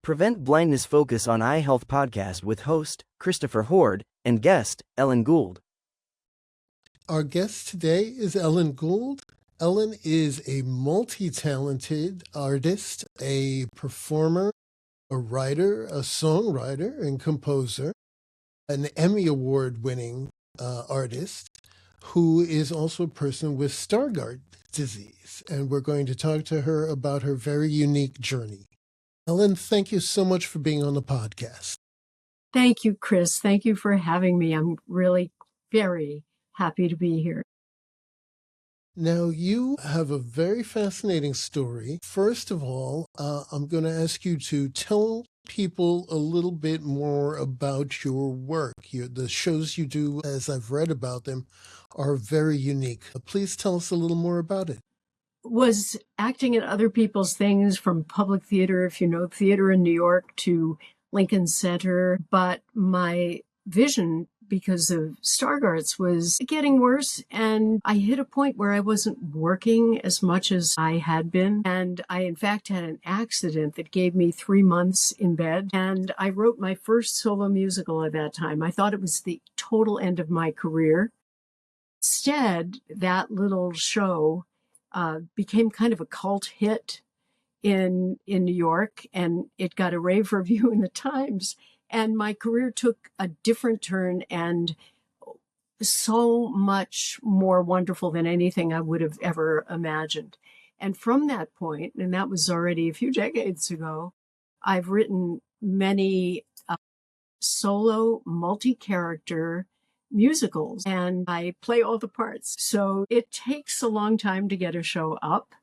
Prevent Blindness Focus on Eye Health podcast with host Christopher Hord and guest Ellen Gould. Our guest today is Ellen Gould. Ellen is a multi-talented artist, a performer, a writer, a songwriter, and composer, an Emmy Award-winning artist who is also a person with Stargardt disease. And we're going to talk to her about her very unique journey. Ellen, thank you so much for being on the podcast. Thank you, Chris. Thank you for having me. I'm really very happy to be here. Now, you have a very fascinating story. First of all, I'm going to ask you to tell people a little bit more about your work. The shows you do, as I've read about them, are very unique. Please tell us a little more about it. Was acting in other people's things, from public theater, if you know theater in New York, to Lincoln Center. But my vision, because of Stargardt's, was getting worse. And I hit a point where I wasn't working as much as I had been. And I, in fact, had an accident that gave me 3 months in bed. And I wrote my first solo musical at that time. I thought it was the total end of my career. Instead, that little show became kind of a cult hit in New York, and it got a rave review in the Times. And my career took a different turn, and so much more wonderful than anything I would have ever imagined. And from that point, and that was already a few decades ago, I've written many solo multi-character musicals, and I play all the parts. So it takes a long time to get a show up,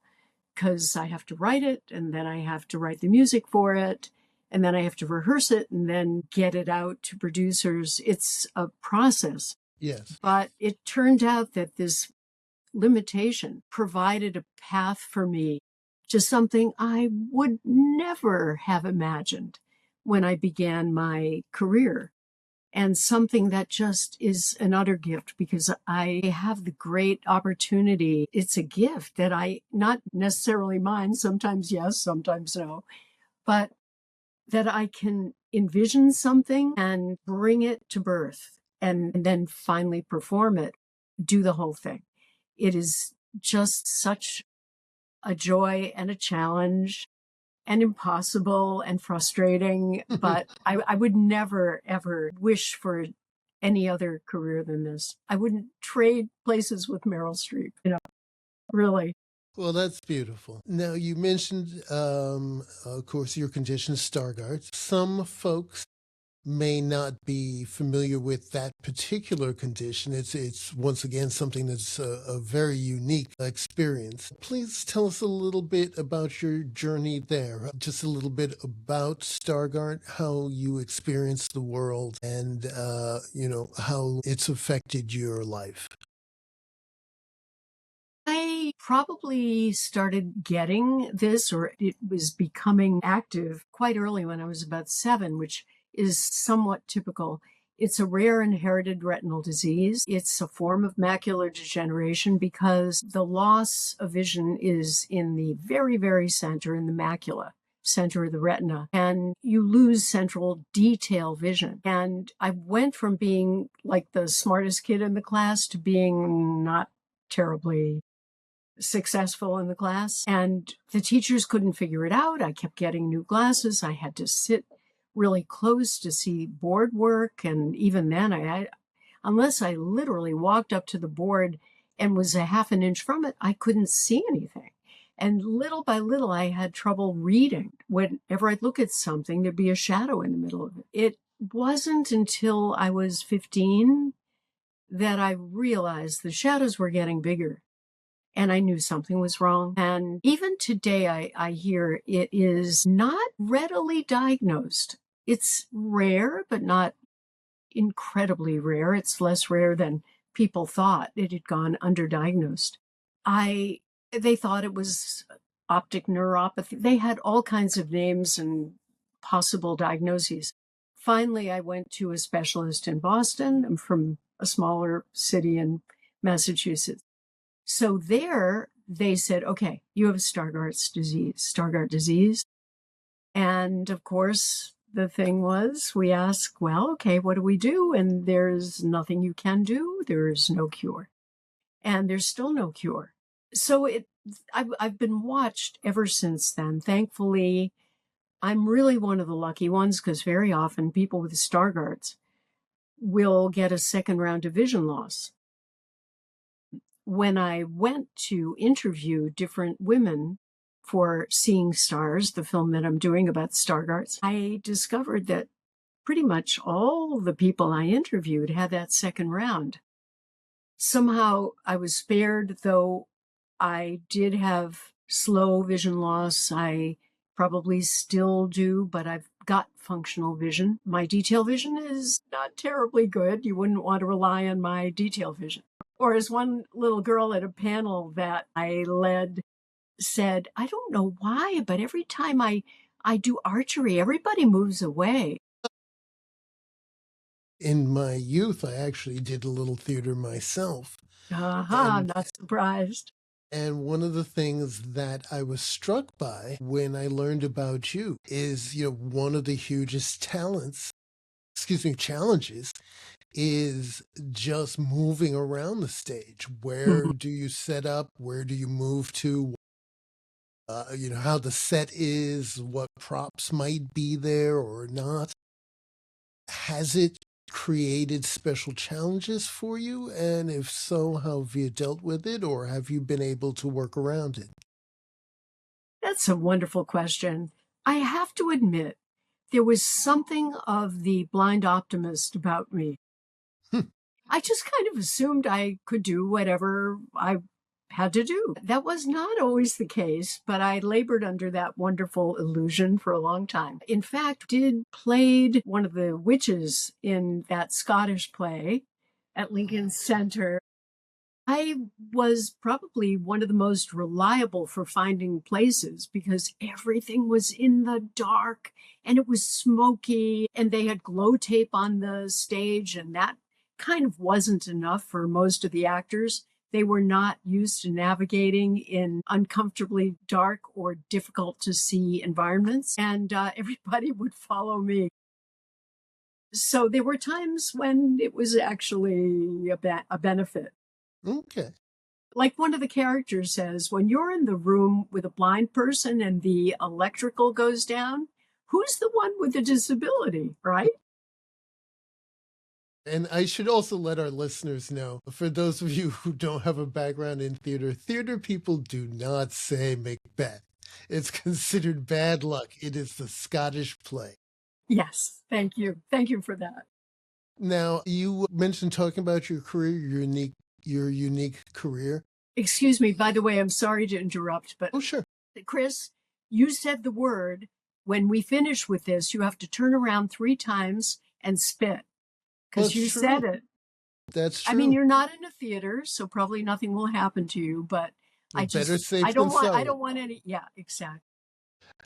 because I have to write it, and then I have to write the music for it, and then I have to rehearse it, and then get it out to producers. It's a process. Yes. But it turned out that this limitation provided a path for me to something I would never have imagined when I began my career. And something that just is an utter gift, because I have the great opportunity. It's a gift that not necessarily mine, sometimes yes, sometimes no, but that I can envision something and bring it to birth and then finally perform it, do the whole thing. It is just such a joy and a challenge, and impossible and frustrating, but I would never, ever wish for any other career than this. I wouldn't trade places with Meryl Streep, really. Well, that's beautiful. Now, you mentioned, of course, your condition, Stargardt. Some folks may not be familiar with that particular condition. It's once again something that's a very unique experience. Please tell us a little bit about your journey there. Just a little bit about Stargardt, how you experienced the world, and how it's affected your life. I probably started getting this, or it was becoming active, quite early, when I was about 7, which is somewhat typical. It's a rare inherited retinal disease. It's a form of macular degeneration because the loss of vision is in the very, very center, in the macula, center of the retina, and you lose central detail vision. And I went from being like the smartest kid in the class to being not terribly successful in the class. And the teachers couldn't figure it out. I kept getting new glasses. I had to sit really close to see board work. And even then, unless I literally walked up to the board and was a half an inch from it, I couldn't see anything. And little by little, I had trouble reading. Whenever I'd look at something, there'd be a shadow in the middle of it. It wasn't until I was 15 that I realized the shadows were getting bigger. And I knew something was wrong. And even today, I hear it is not readily diagnosed. It's rare, but not incredibly rare. It's less rare than people thought. It had gone underdiagnosed. They thought it was optic neuropathy. They had all kinds of names and possible diagnoses. Finally, I went to a specialist in Boston. I'm from a smaller city in Massachusetts. So there they said, okay, you have Stargardt disease. And of course, the thing was, we ask, well, okay, what do we do? And there's nothing you can do. There's no cure. And there's still no cure. So I've been watched ever since then. Thankfully, I'm really one of the lucky ones because very often people with Stargardts will get a second round of vision loss. When I went to interview different women for Seeing Stars, the film that I'm doing about Stargardts, I discovered that pretty much all the people I interviewed had that second round. Somehow I was spared, though I did have slow vision loss. I probably still do, but I've got functional vision. My detail vision is not terribly good. You wouldn't want to rely on my detail vision. Or as one little girl at a panel that I led said, I don't know why, but every time I do archery, everybody moves away. In my youth, I actually did a little theater myself. I'm not surprised. And one of the things that I was struck by when I learned about you is, one of the hugest challenges is just moving around the stage. Where do you set up? Where do you move to? How the set is, what props might be there or not. Has it created special challenges for you? And if so, how have you dealt with it, or have you been able to work around it? That's a wonderful question. I have to admit, there was something of the blind optimist about me. I just kind of assumed I could do whatever I had to do. That was not always the case, but I labored under that wonderful illusion for a long time. In fact, played one of the witches in that Scottish play at Lincoln Center. I was probably one of the most reliable for finding places because everything was in the dark and it was smoky and they had glow tape on the stage, and that kind of wasn't enough for most of the actors. They were not used to navigating in uncomfortably dark or difficult to see environments, and everybody would follow me. So there were times when it was actually a benefit. Okay. Like one of the characters says, when you're in the room with a blind person and the electrical goes down, who's the one with the disability, right? And I should also let our listeners know, for those of you who don't have a background in theater people do not say Macbeth. It's considered bad luck. It is the Scottish play. Yes, thank you. Thank you for that. Now, you mentioned talking about your career, your unique career. Excuse me, by the way, I'm sorry to interrupt, but Oh, sure. Chris, you said the word. When we finish with this, you have to turn around 3 times and spit because you said it. That's true. I mean, you're not in a theater, so probably nothing will happen to you, but Better safe I than don't want, I sorry. don't want any. Yeah, exactly.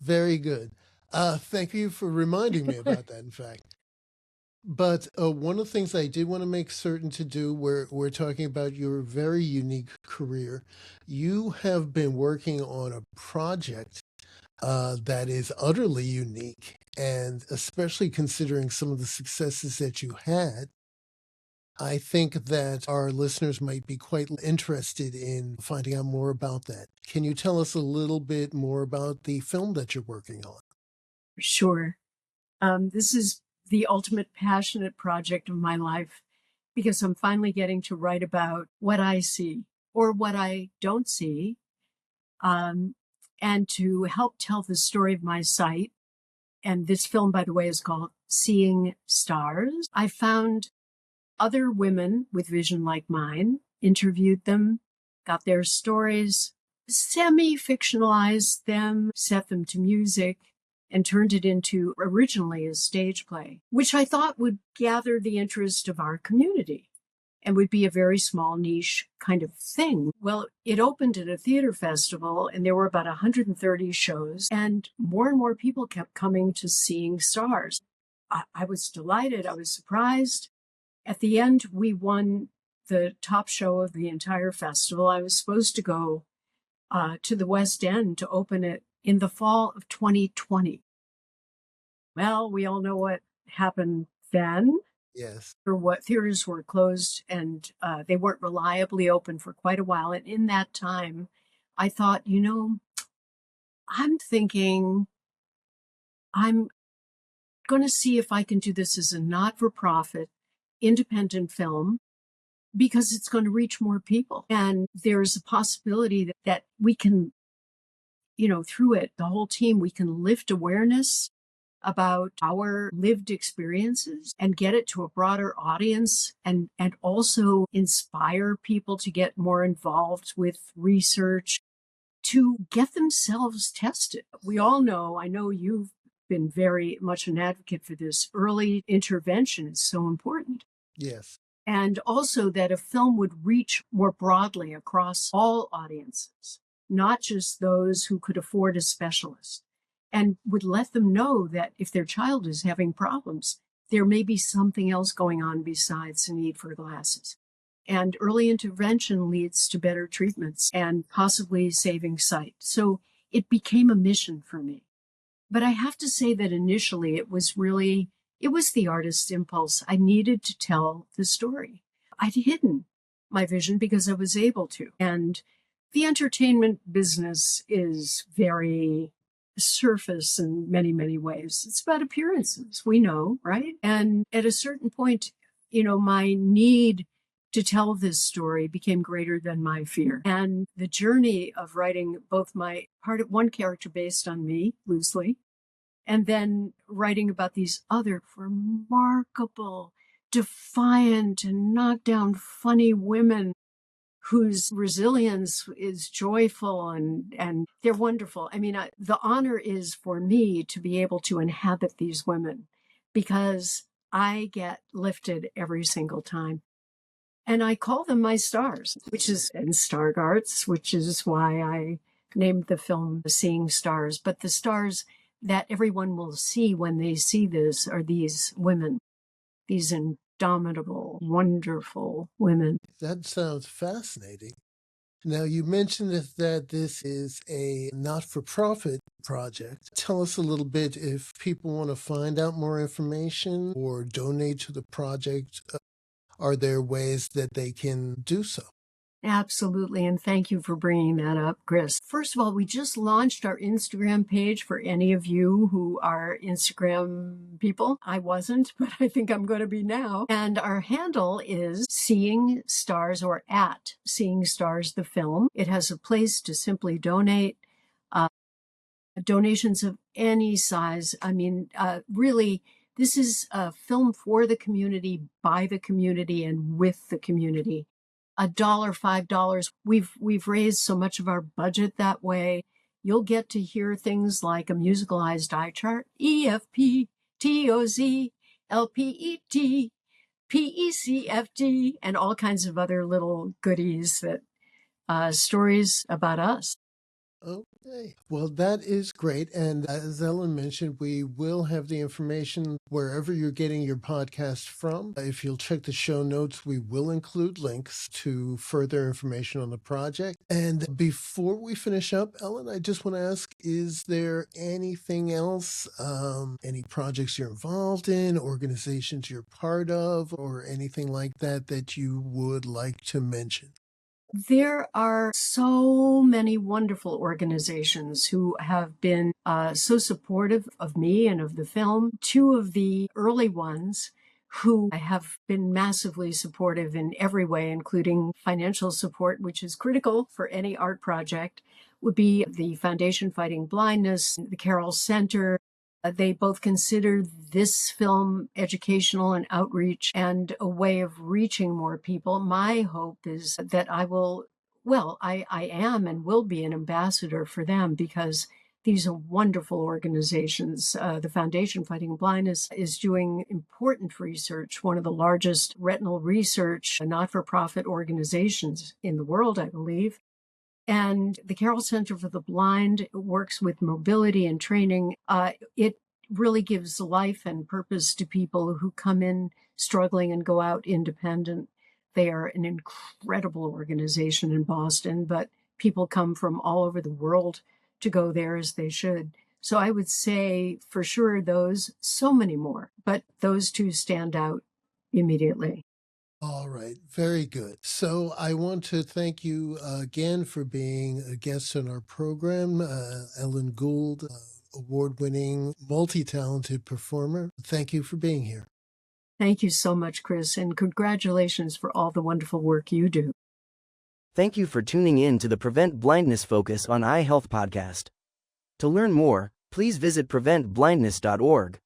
Very good. Thank you for reminding me about that, in fact. But one of the things I did want to make certain to do, we're talking about your very unique career. You have been working on a project that is utterly unique, and especially considering some of the successes that you had, I think that our listeners might be quite interested in finding out more about that. Can you tell us a little bit more about the film that you're working on? Sure. This is the ultimate passionate project of my life because I'm finally getting to write about what I see or what I don't see, and to help tell the story of my sight. And this film, by the way, is called Seeing Stars. I found other women with vision like mine, interviewed them, got their stories, semi-fictionalized them, set them to music, and turned it into originally a stage play, which I thought would gather the interest of our community and would be a very small niche kind of thing. Well, it opened at a theater festival and there were about 130 shows, and more people kept coming to Seeing Stars. I was delighted. I was surprised. At the end, we won the top show of the entire festival. I was supposed to go to the West End to open it in the fall of 2020. Well, we all know what happened then, Yes. or what theaters were closed, and they weren't reliably open for quite a while. And in that time, I thought, I'm thinking I'm going to see if I can do this as a not for profit, independent film because it's going to reach more people. And there's a possibility that we can, through it, the whole team, we can lift awareness about our lived experiences and get it to a broader audience and also inspire people to get more involved with research to get themselves tested. We all know, I know you've been very much an advocate for this. Early intervention is so important. Yes. And also that a film would reach more broadly across all audiences, not just those who could afford a specialist, and would let them know that if their child is having problems, there may be something else going on besides the need for glasses. And early intervention leads to better treatments and possibly saving sight. So it became a mission for me. But I have to say that initially it was the artist's impulse. I needed to tell the story. I'd hidden my vision because I was able to. And the entertainment business is very surface in many, many ways. It's about appearances, we know, right? And at a certain point, my need to tell this story became greater than my fear. And the journey of writing both one character based on me loosely, and then writing about these other remarkable, defiant, and knockdown funny women whose resilience is joyful and they're wonderful. I mean, the honor is for me to be able to inhabit these women because I get lifted every single time. And I call them my stars, and Stargarts, which is why I named the film Seeing Stars. But the stars that everyone will see when they see this are these women, these indomitable, wonderful women. That sounds fascinating. Now, you mentioned that this is a not for profit project. Tell us a little bit if people want to find out more information or donate to the project. Are there ways that they can do so? Absolutely. And thank you for bringing that up, Chris. First of all, we just launched our Instagram page for any of you who are Instagram people. I wasn't, but I think I'm going to be now. And our handle is Seeing Stars or at Seeing Stars, the film. It has a place to simply donate. Donations of any size. I mean, really, this is a film for the community, by the community, and with the community. $1, $5. We've raised so much of our budget that way. You'll get to hear things like a musicalized eye chart, EFP, TOZ, LPET, PECFD, and all kinds of other little goodies that stories about us. Okay. Well, that is great. And as Ellen mentioned, we will have the information wherever you're getting your podcast from. If you'll check the show notes, we will include links to further information on the project. And before we finish up, Ellen, I just want to ask, is there anything else, any projects you're involved in, organizations you're part of, or anything like that that you would like to mention? There are so many wonderful organizations who have been so supportive of me and of the film. Two of the early ones who have been massively supportive in every way, including financial support, which is critical for any art project, would be the Foundation Fighting Blindness, the Carroll Center. They both consider this film educational and outreach and a way of reaching more people. My hope is that I am and will be an ambassador for them because these are wonderful organizations. The Foundation Fighting Blindness is doing important research, one of the largest retinal research not-for-profit organizations in the world, I believe. And the Carroll Center for the Blind works with mobility and training. It really gives life and purpose to people who come in struggling and go out independent. They are an incredible organization in Boston, but people come from all over the world to go there as they should. So I would say for sure those, so many more, but those two stand out immediately. All right, very good. So I want to thank you again for being a guest on our program, Ellen Gould, award-winning, multi-talented performer. Thank you for being here. Thank you so much, Chris, and congratulations for all the wonderful work you do. Thank you for tuning in to the Prevent Blindness Focus on Eye Health podcast. To learn more, please visit preventblindness.org.